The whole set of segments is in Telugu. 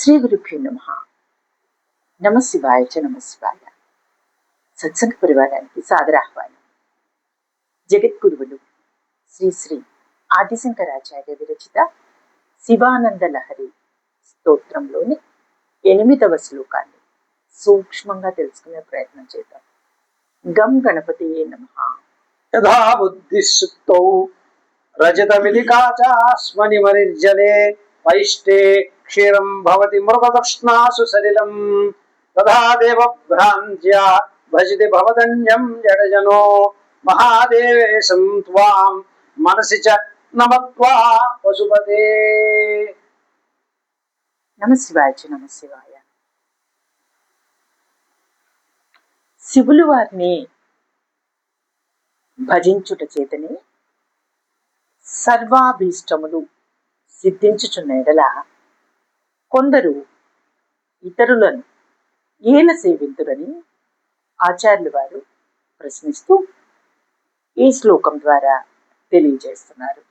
శ్రీ గురుభ్యో నమః. నమ శివాయ చ నమ శివాయ. సత్సంగ పరివారానికి సాదరాహ్వానం. జగద్గురువులు శ్రీ శ్రీ ఆదిశంకరాచార్య విరచిత శివానంద లహరి స్తోత్రంలోని 8వ శ్లోకాన్ని సూక్ష్మంగా తెలుసుకునే ప్రయత్నం చేద్దాం. గం గణపతియే నమః. యథా బుద్ధిసుప్తౌ రజతమిలికాచాస్మని మనిర్జలే వైష్టే క్షీరం భవతి మృగతృష్ణాసు సలిలం తథా దేవ భ్రాంత్యా భజతి భవదన్యం జడజనో మహాదేవేశం త్వాం మనసి చ నమత్వా పశుపతే. నమ శివాయ చ నమ శివాయ. శివులు వారిని భజించుట చేతనే సర్వాభీష్టములు సిద్ధించుచున్న ఎడల కొందరు ఇతరులను ఏల సేవింతురని ఆచార్యులు వారు ప్రశ్నిస్తూ ఈ శ్లోకం ద్వారా తెలియజేస్తున్నారు.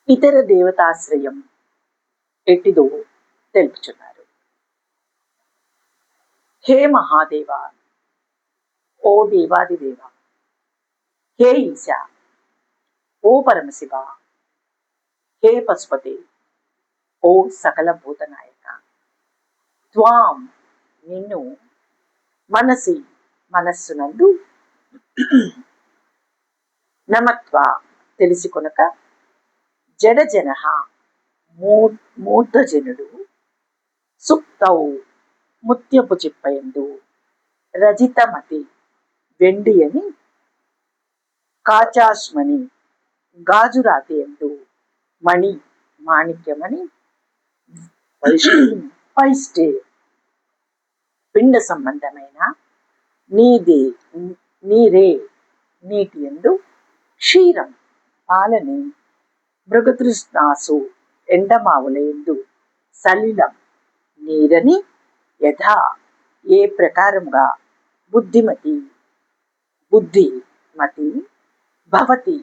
ఇతర దేవతాశ్రయం ఎట్టిదో తెలుపుచున్నారు. హే మహాదేవ, ఓ దేవాదిదేవ, హే ఈశా, ఓ పరమశివ, హే పశుపతే, ఓ సకల భూతనాయక, త్వాం నిన్ను మనసి మనస్సునందు నమత్వ తెలిసి కొనక జడజన మూర్ధజనుడు సుప్తౌ ముత్యపు చిప్పయందు రజితమతి వెండి అని కాచాస్మని గాజురాతి ఎందు మణి మాణిక్యమని వైష్టే పిండ సంబంధమైన నీరే నీటి ఎందు క్షీరం పాలని మృగతృష్ణాసు ఎండమావుల ఎందు సలిలం నీరని యథా ఏ ప్రకారముగా బుద్ధిమతి భవతి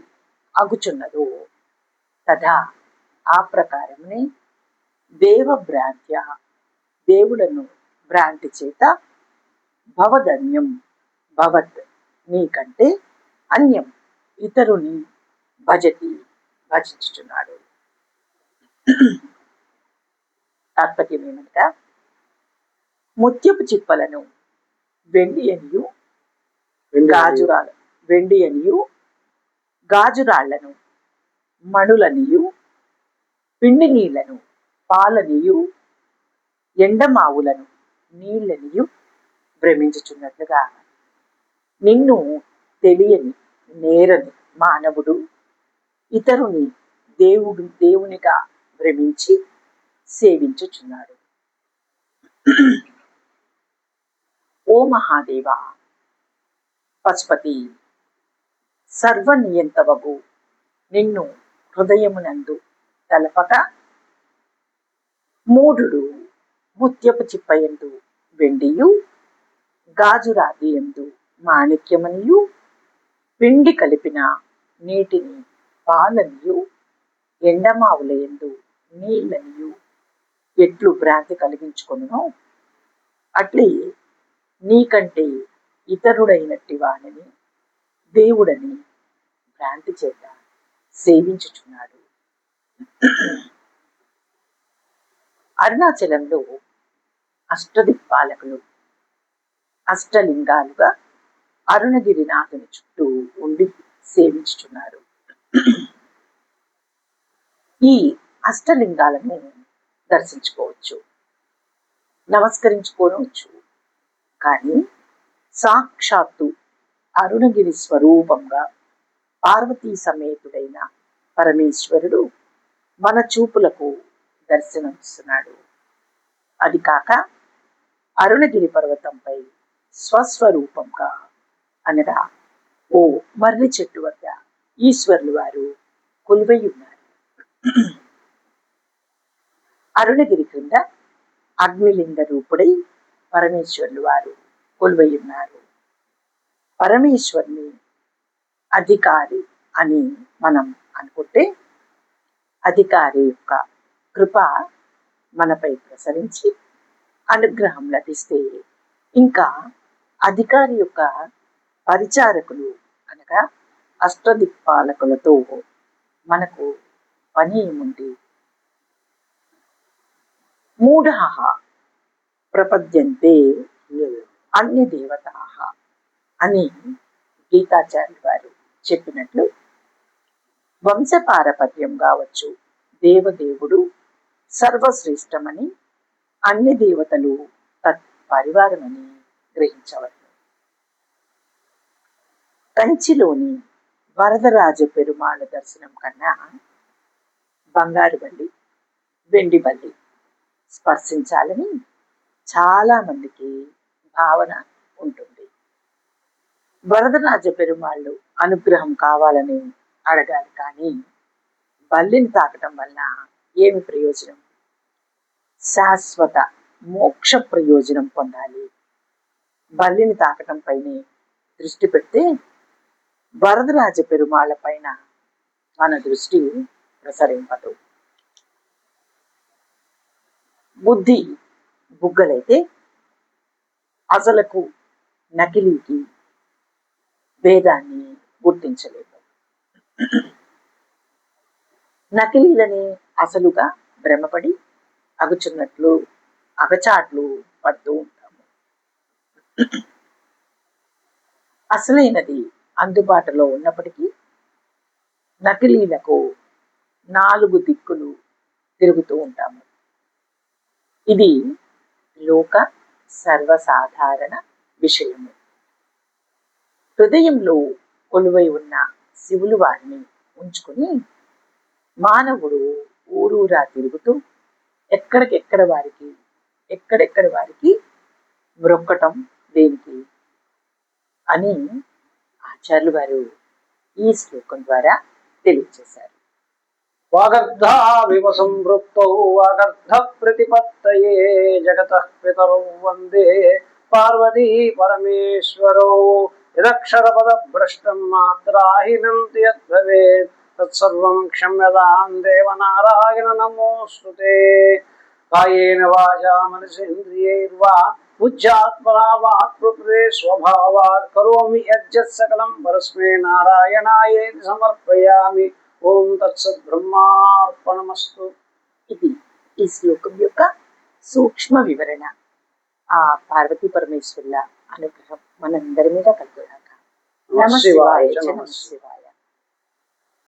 అగుచున్నదో తథా ఆ ప్రకారమునే దేవభ్రాంత్య దేవుడను భ్రాంతి చేత భవదన్యం భవత్ నీకంటే అన్యం ఇతరుని భజించుచున్నాడు. తాత్పర్యం ఏమనగా ముత్యపు చిప్పలను వెండి అనియు గాజురాళ్లను మణులనియు పిండి నీళ్లను పాలనియు ఎండమావులను నీళ్లనియు భ్రమించుచున్నట్లుగా నిన్ను తెలియని నేరని మానవుడు ఇతరుని దేవునిగా భ్రమించి సేవించుచున్నాడు. ఓ మహాదేవ, పశుపతి, సర్వనియంతవగు నిన్ను హృదయమునందు తలపక మూఢుడు ముత్యపు చిప్పయందు వెండియు గాజురాతి ఎందు మాణిక్యమనియు పిండి కలిపిన నీటిని పాలనియు ఎండమావుల ఎందు నీళ్ళనియు ఎట్లు భ్రాంతి కలిగించుకొనునో అట్లే నీకంటే ఇతరుడైనట్టి వానిని దేవుడని భ్రాంతి చేత సేవించుచున్నాడు. అరుణాచలంలో అష్టదిక్పాలకులు అష్టలింగాలుగా అరుణగిరినాథుని చుట్టూ ఉండి సేవించుచున్నారు. ఈ అష్టలింగాలను దర్శించుకోవచ్చు, నమస్కరించుకోవచ్చు. కానీ సాక్షాత్తు అరుణగిరి స్వరూపంగా పార్వతీ సమేతుడైన పరమేశ్వరుడు మన చూపులకు దర్శనమిస్తున్నాడు. అది కాక అరుణగిరి పర్వతంపై స్వస్వరూపంగా అనగా ఓ మర్రి చెట్టు వద్ద ఈశ్వరులు వారు కొలువై ఉన్నారు. అరుణగిరి క్రింద అగ్నిలింగ రూపుడై పరమేశ్వరులు వారు కొలువై ఉన్నారు. పరమేశ్వరుని అధికారి అని మనం అనుకుంటే అధికారి యొక్క కృప మనపై ప్రసరించి అనుగ్రహం లభిస్తే ఇంకా అధికారి యొక్క పరిచారకులు అనగా అష్టదిక్పాలకులతో మనకు పని ఏముంది? మూఢాః ప్రపద్యంతే అన్య దేవతాః అని గీతాచార్యులు వారు చెప్పినట్లు వంశపారపర్యం కావచ్చు, దేవదేవుడు సర్వశ్రేష్టమని, అన్ని దేవతలు తత్ పరివారమని గ్రహించవచ్చు. కంచిలోని వరదరాజ పెరుమాళ దర్శనం కన్నా బంగారు బల్లి, వెండి బల్లి స్పర్శించాలని చాలా మందికి భావన ఉంటుంది. వరదరాజ పెరుమాళ్ళు అనుగ్రహం కావాలని అడగాలి, కానీ బల్లిని తాకటం వల్ల ఏమి ప్రయోజనం? శాశ్వత మోక్ష ప్రయోజనం పొందాలి. బల్లిని తాకటం పైనే దృష్టి పెడితే వరదరాజ పెరుమాళ్ళ పైన మన దృష్టి ప్రసరింపదు. బుద్ధి బుగ్గలైతే అసలకు నకిలీకి భేదాన్ని గుర్తించలేము. నకిలీలని అసలుగా భ్రమపడి అగుచున్నట్లు అగచాట్లు పడుతూ ఉంటాము. అసలైనది అందుబాటులో ఉన్నప్పటికీ నకిలీలకు 4 దిక్కులు తిరుగుతూ ఉంటాము. ఇది లోక సర్వసాధారణ విషయము. హృదయంలో కొలువై ఉన్న శివులు వారిని ఉంచుకుని మానవుడు ఊరూరా తిరుగుతూ ఎక్కడికెక్కడ వారికి మ్రొక్కటం దేనికి అని ఆచార్యులు వారు ఈ శ్లోకం ద్వారా తెలియజేశారు. వాగర్ధావివ సంవృప్తౌ వాగర్ధ ప్రతిపత్తయే జగతః పితరౌ వందే పార్వతీ పరమేశ్వరౌ. యదక్షర పద భ్రష్టం మాత్రాహీనం యద్భవేత్ తత్సర్వం క్షమ్యతాం దేవనారాయణ నమోస్తుతే. కాయేన వాచా మనసేంద్రియైర్వా బుద్ధ్యాత్మనా వా ప్రకృతే స్వభావాత్ కరోమి యజ్జత్ సకలం పరస్మై నారాయణాయేతి సమర్పయామి. ఓం తత్సత్ బ్రహ్మార్పణమస్తు. ఇది ఈ శ్లోకం యొక్క సూక్ష్మ వివరణ. ఆ పార్వతీ పరమేశ్వరుల అనుగ్రహం మనందరి మీద కలుగుగాక. నమః శివాయ.